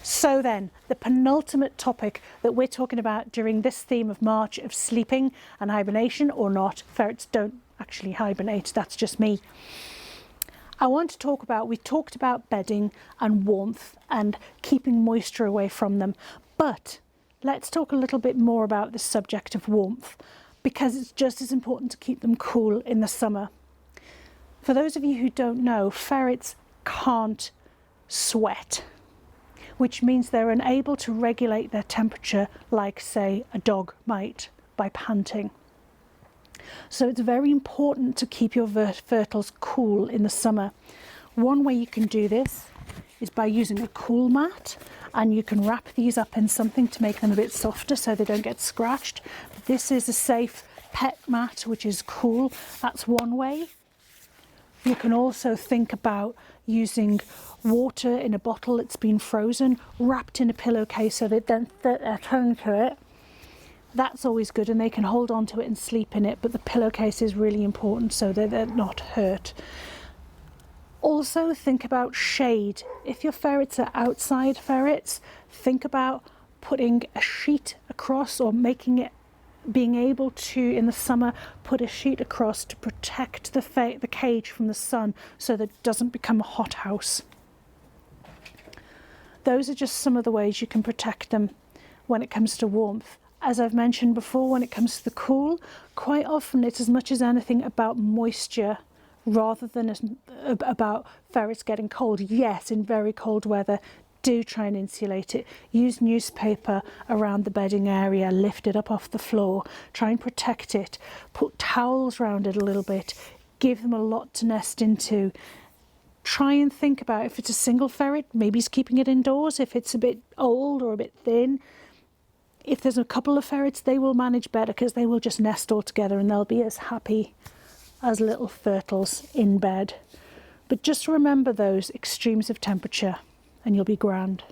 So then, the penultimate topic that we're talking about during this theme of March of sleeping and hibernation or not. Ferrets don't actually hibernate, that's just me. I want to talk about, we talked about bedding and warmth and keeping moisture away from them, but let's talk a little bit more about the subject of warmth, because it's just as important to keep them cool in the summer. For those of you who don't know, ferrets can't sweat, which means they're unable to regulate their temperature like, say, a dog might by panting. So it's very important to keep your fertles cool in the summer. One way you can do this is by using a cool mat, and you can wrap these up in something to make them a bit softer so they don't get scratched. But this is a safe pet mat which is cool. That's one way. You can also think about using water in a bottle that's been frozen, wrapped in a pillowcase so they don't hang to it. That's always good, and they can hold on to it and sleep in it, but the pillowcase is really important so that they're not hurt. Also think about shade. If your ferrets are outside ferrets, think about putting a sheet across, or being able to, in the summer, put a sheet across to protect the cage from the sun so that it doesn't become a hothouse. Those are just some of the ways you can protect them when it comes to warmth. As I've mentioned before, when it comes to the cool, quite often it's as much as anything about moisture rather than about ferrets getting cold. Yes, in very cold weather, do try and insulate it. Use newspaper around the bedding area, lift it up off the floor, try and protect it. Put towels around it a little bit, give them a lot to nest into. Try and think about, if it's a single ferret, maybe it's keeping it indoors. If it's a bit old or a bit thin, if there's a couple of ferrets, they will manage better because they will just nest all together and they'll be as happy as little fertles in bed. But just remember those extremes of temperature and you'll be grand.